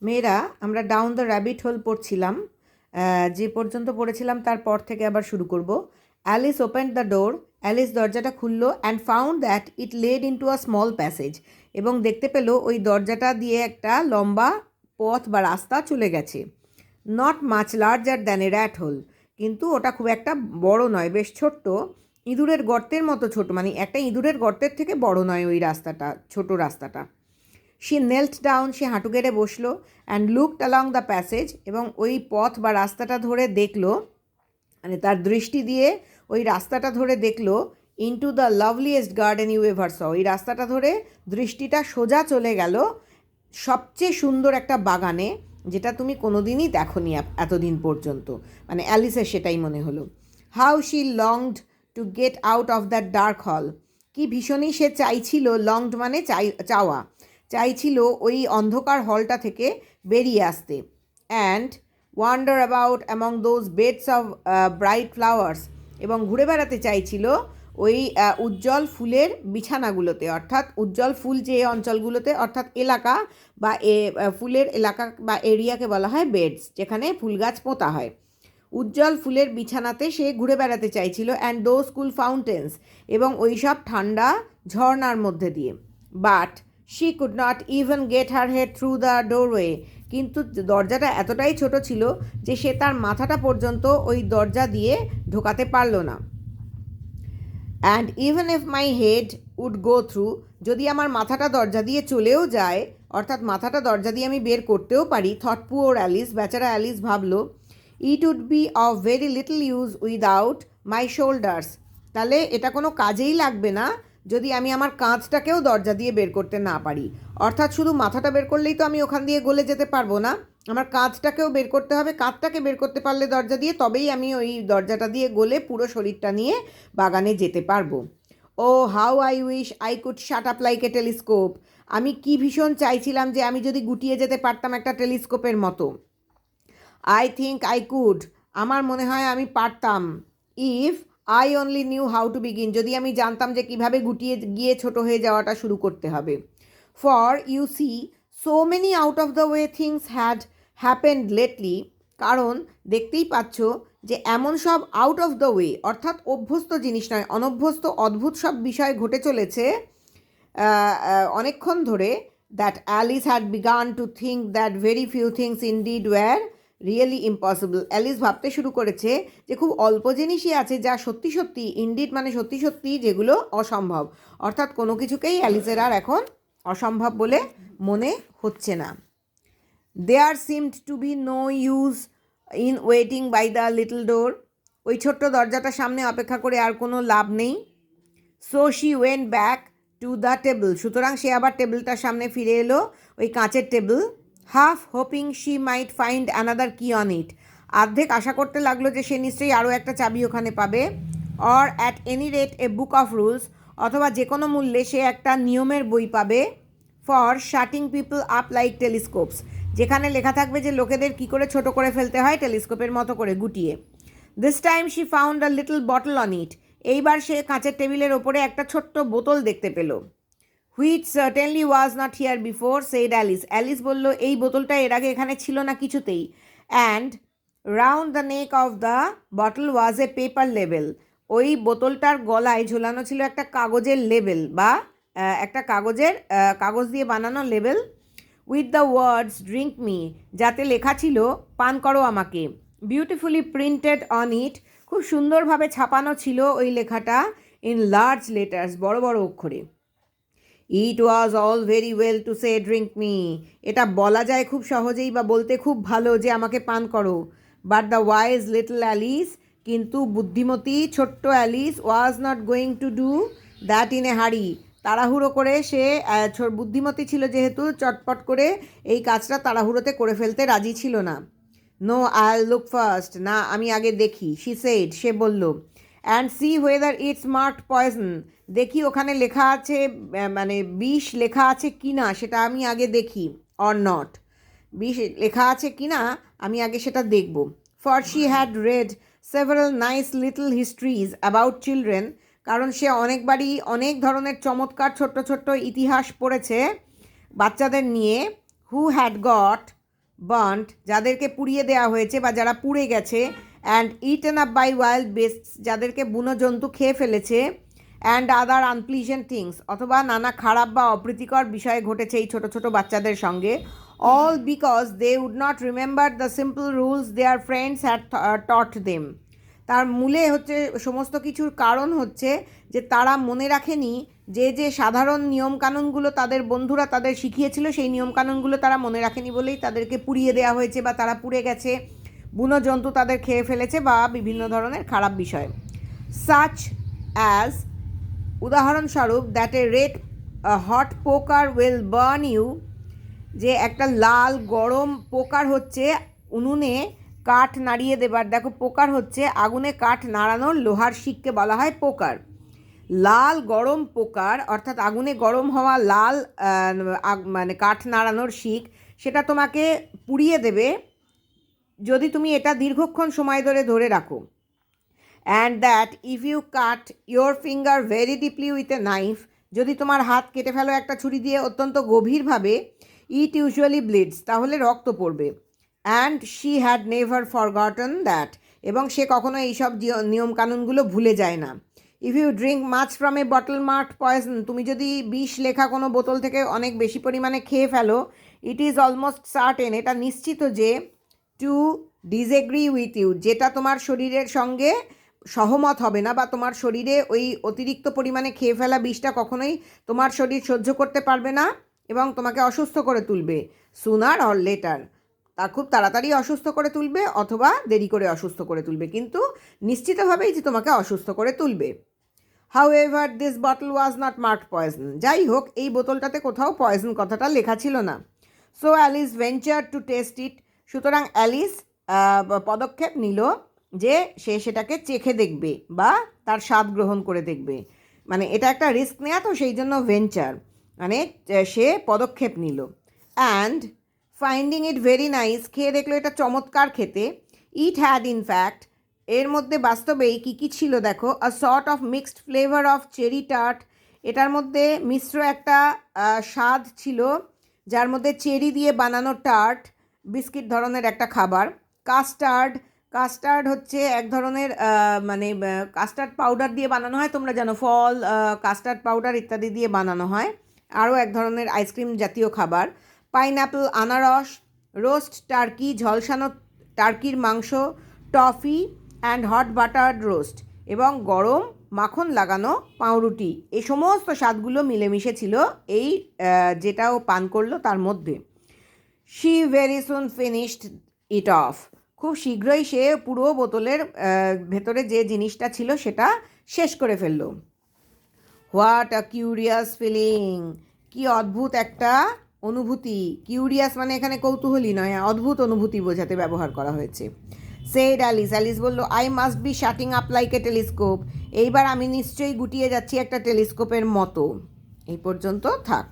মেয়েরা আমরা down the rabbit hole পড়ছিলাম। যে পর্যন্ত পড়েছিলাম তারপর থেকে আবার শুরু করব। Alice opened the door. Alice দরজাটা খুললো and found that it led into a small passage. এবং দেখতে পেল ওই দরজাটা দিয়ে একটা লম্বা পথ বা রাস্তা চলে গেছে। Not much larger than a rat hole. কিন্তু ওটা খুব একটা বড় নয়, বেশ ছোট্ট, ইঁদুরের গর্তের মতো ছোট, মানে একটা ইঁদুরের গর্তের থেকে বড় নয় ওই রাস্তাটা, ছোট রাস্তাটা। শি নেল্ট ডাউন, সে হাঁটু গেড়ে বসলো and looked along the passage, এবং ওই পথ বা রাস্তাটা ধরে দেখলো, মানে তার দৃষ্টি দিয়ে ওই রাস্তাটা ধরে দেখলো into the loveliest garden you ever saw. ওই রাস্তাটা ধরে দৃষ্টিটা সোজা চলে গেল সবচেয়ে সুন্দর একটা বাগানে, যেটা তুমি কোনোদিনই দেখোনি এতদিন পর্যন্ত। মানে অ্যালিসের সেটাই মনে হলো। How she longed to get out of that dark hall. কি ভীষণই সে চাইছিল, লংড মানে চাওয়া, চাইছিল ওই অন্ধকার হলটা থেকে বেরিয়ে আসতে। And wonder about among those beds of bright flowers, এবং ঘুরে বেড়াতে চাইছিল ওই উজ্জ্বল ফুলের বিছানাগুলোতে, অর্থাৎ উজ্জ্বল ফুল যে অঞ্চলগুলোতে, অর্থাৎ এলাকা বা ফুলের এলাকা বা এরিয়াকে বলা হয় বেডস, যেখানে ফুল গাছ পোঁতা হয়। উজ্জ্বল ফুলের বিছানাতে সে ঘুরে বেড়াতে চাইছিল। অ্যান্ড দো স্কুল ফাউন্টেন্স, এবং ওই সব ঠান্ডা ঝর্নার মধ্যে দিয়ে। But she could not even gate her head through the doorway. কিন্তু দরজাটা এতটাই ছোট ছিল যে সে তার মাথাটা পর্যন্ত ওই দরজা দিয়ে ঢোকাতে পারল না। And even if my head would go through, যদি আমার মাথাটা দরজা দিয়ে চলেও যায়, অর্থাৎ মাথাটা দরজা দিয়ে আমি বের করতেও পারি, থট পুওর অ্যালিস, বেচারা অ্যালিস ভাবলো, it would be of very little use without my shoulders. তাহলে এটা কোনো কাজেই লাগবে না যদি আমি আমার কাঁধটাকেও দরজা দিয়ে বের করতে না পারি। অর্থাৎ শুধু মাথাটা বের করলেই তো আমি ওখান দিয়ে গলে যেতে পারবো না, আমার কাঁধটাকেও বের করতে হবে। কাঁধটাকে বের করতে পারলে দরজা দিয়ে, তবেই আমি ওই দরজাটা দিয়ে গলে পুরো শরীরটা নিয়ে বাগানে যেতে পারবো। Oh how I wish I could shut up like a telescope. আমি কি ভীষণ চাইছিলাম যে আমি যদি গুটিয়ে যেতে পারতাম একটা টেলিস্কোপের মতো। আই থিঙ্ক আই কুড, আমার মনে হয় আমি পারতাম। If I only new how to begin, যদি আমি জানতাম যে কিভাবে গুটিয়ে গিয়ে ছোট হয়ে যাওয়াটা শুরু করতে হবে। For you see so many out of the way things had happened lately, কারণ দেখতেই পাচ্ছ যে এমন সব আউট অফ দ্য ওয়ে, অর্থাৎ অভ্যস্ত জিনিস নয়, অনভ্যস্ত অদ্ভুত সব বিষয় ঘটে চলেছে অনেকক্ষণ ধরে। That Alice had begun to think that very few things indeed were really impossible. Alice ভাবতে শুরু করেছে যে খুব অল্প জিনিসই আছে যা সত্যি সত্যি, ইনডিড মানে সত্যি সত্যি, যেগুলো অসম্ভব। অর্থাৎ কোনো কিছুকেই অ্যালিসের আর এখন অসম্ভব বলে মনে হচ্ছে না। There seemed to be no use in waiting by the little door. ওই ছোট্ট দরজাটার সামনে অপেক্ষা করে আর কোনো লাভ নেই। So she went back to the table, সুতরাং সে আবার টেবিলটার সামনে ফিরে এলো, ওই কাঁচের table. Half hoping she might find another কি অন ইট, অর্ধেক আশা করতে লাগলো যে সে নিশ্চয়ই আরও একটা চাবি ওখানে পাবে। Or at any rate a book of rules, অথবা যে কোনো মূল্যে সে একটা নিয়মের বই পাবে। For shutting people up like telescopes, যেখানে লেখা থাকবে যে লোকেদের কী করে ছোট করে ফেলতে হয় টেলিস্কোপের মতো করে গুটিয়ে। This time she found a little bottle on it, এইবার সে কাঁচের টেবিলের ওপরে একটা ছোট্ট বোতল দেখতে পেল। Which certainly was not here before said Alice, Alice বলল এই বোতলটা এর আগে এখানে ছিল না কিছুতেই। And round the neck of the bottle was a paper label, ওই বোতলটার গলায় ঝোলানো ছিল একটা কাগজের লেবেল, বা একটা কাগজ দিয়ে বানানো label. With the words drink me, যাতে লেখা ছিল পান করো আমাকে। বিউটিফুলি প্রিন্টেড অন ইট, খুব সুন্দরভাবে ছাপানো ছিল ওই লেখাটা। ইন লার্জ লেটার্স, বড় বড় অক্ষরে। It was all very well to say drink me, এটা বলা যায় খুব সহজেই বা বলতে খুব ভালো যে আমাকে পান করো। But the wise little Alice, কিন্তু বুদ্ধিমতী ছোট্ট Alice, was not going to do that in a হারি, তাড়াহুড়ো করে সে, বুদ্ধিমতী ছিল যেহেতু, চটপট করে এই কাজটা তাড়াহুড়োতে করে ফেলতে রাজি ছিল না। নো আইল লুক ফার্স্ট, না আমি আগে দেখি, শি সেড, সে বলল। And see whether it's marked poison, দেখি ওখানে লেখা আছে, মানে বিষ লেখা আছে কি না সেটা আমি আগে দেখি। অর নট, বিষ লেখা আছে কি না আমি আগে সেটা দেখব। For she had red several nice little histories about children, কারণ সে অনেকবারই অনেক ধরনের চমৎকার ছোট্ট ছোট্ট ইতিহাস পড়েছে বাচ্চাদের নিয়ে। হু হ্যাড গট বার্নড, যাদেরকে পুড়িয়ে দেওয়া হয়েছে বা যারা পুড়ে গেছে, and eaten up by wild beasts, যাদেরকে বুনো জন্তু খেয়ে ফেলেছে, অ্যান্ড আদার আনপ্লিজেন্ট থিংস, অথবা নানা খারাপ বা অপ্রীতিকর বিষয় ঘটেছে এই ছোট ছোট বাচ্চাদের সঙ্গে, all because they would not remember the simple rules their friends had taught them. তার মূলে হচ্ছে সমস্ত কিছুর কারণ হচ্ছে যে তারা মনে রাখেনি যে যে সাধারণ নিয়মকানুনগুলো তাদের বন্ধুরা তাদের শিখিয়েছিল, সেই নিয়মকানুনগুলো তারা মনে রাখেনি বলেই তাদেরকে পুড়িয়ে দেওয়া হয়েছে বা তারা পুড়ে গেছে, বুনো জন্তু তাদের খেয়ে ফেলেছে বা বিভিন্ন ধরনের খারাপ বিষয়। সাচ অ্যাজ, উদাহরণস্বরূপ, দ্যাট এ রেড হট পোকার উইল বার্ন ইউ, যে একটা লাল গরম পোকার হচ্ছে উনুনে কাঠ নাড়িয়ে দেবার, দেখো পোকার হচ্ছে আগুনে কাঠ নাড়ানোর লোহার শিককে বলা হয় পোকার। লাল গরম পোকার অর্থাৎ আগুনে গরম হওয়া লাল মানে কাঠ নাড়ানোর শিক, সেটা তোমাকে পুড়িয়ে দেবে যদি তুমি এটা দীর্ঘক্ষণ সময় ধরে ধরে রাখো। And that if you cut your finger very deeply with a knife, যদি তোমার হাত কেটে ফেলো একটা ছুরি দিয়ে অত্যন্ত গভীরভাবে, ইট ইউজুয়ালি ব্লিডস, তাহলে রক্ত পড়বে। And she had never forgotten that, এবং সে কখনো এইসব নিয়মকানুনগুলো ভুলে যায় না। If you drink much from a bottle marked poison, তুমি যদি বিষ লেখা কোনো বোতল থেকে অনেক বেশি পরিমাণে খেয়ে ফেলো, ইট ইজ অলমোস্ট সার্টেন, এটা নিশ্চিত যে, টু ডিসএগ্রি উইথ ইউ, যেটা তোমার শরীরের সঙ্গে সহমত হবে না বা তোমার শরীরে ওই অতিরিক্ত পরিমাণে খেয়ে ফেলা বিষটা কখনোই তোমার শরীর সহ্য করতে পারবে না এবং তোমাকে অসুস্থ করে তুলবে। সুনার অর লেটার, তা খুব তাড়াতাড়ি অসুস্থ করে তুলবে অথবা দেরি করে অসুস্থ করে তুলবে, কিন্তু নিশ্চিতভাবেই যে তোমাকে অসুস্থ করে তুলবে। However this bottle was not marked poison, যাই হোক এই বোতলটাতে কোথাও পয়জন কথাটা লেখা ছিল না। So Alice venture to test it, সুতরাং অ্যালিস পদক্ষেপ নিল যে সে সেটাকে চেখে দেখবে বা তার স্বাদ গ্রহণ করে দেখবে, মানে এটা একটা রিস্ক নেওয়া, তো সেই জন্য ভেঞ্চার মানে সে পদক্ষেপ নিল। And finding it very nice, খেয়ে দেখলো এটা চমৎকার খেতে। ইট হ্যাড ইনফ্যাক্ট, এর মধ্যে বাস্তবেই কী কী ছিল দেখো, a sort of mixed flavour of cherry tart, এটার মধ্যে মিশ্র একটা স্বাদ ছিল যার মধ্যে চেরি দিয়ে বানানো টার্ট, বিস্কিট ধরনের একটা খাবার। কাস্টার্ড, কাস্টার্ড হচ্ছে এক ধরনের মানে কাস্টার্ড পাউডার দিয়ে বানানো হয়, তোমরা জানো ফল, কাস্টার্ড পাউডার ইত্যাদি দিয়ে বানানো হয়, আরও এক ধরনের আইসক্রিম জাতীয় খাবার। পাইনঅ্যাপল, আনারস, রোস্ট টার্কি, ঝলসানো টার্কির মাংস, টফি অ্যান্ড হট বাটার্ড রোস্ট, এবং গরম মাখন লাগানো পাউরুটি, এই সমস্ত স্বাদগুলো মিলেমিশে ছিল এই যেটাও পান করলো তার মধ্যে। She very soon finished it off, খুব শীঘ্রই সে পুরো বোতলের ভেতরে যে জিনিসটা ছিল সেটা শেষ করে ফেললো। হোয়াট আ কিউরিয়াস ফিলিং, কি অদ্ভুত একটা অনুভূতি। কিউরিয়াস মানে এখানে কৌতূহলী নয়, অদ্ভুত অনুভূতি বোঝাতে ব্যবহার করা হয়েছে। সেড অ্যালিস, অ্যালিস বলল, I must be shirting up like a telescope, এইবার আমি নিশ্চয়ই গুটিয়ে যাচ্ছি একটা টেলিস্কোপের মতো। এই পর্যন্ত থাক।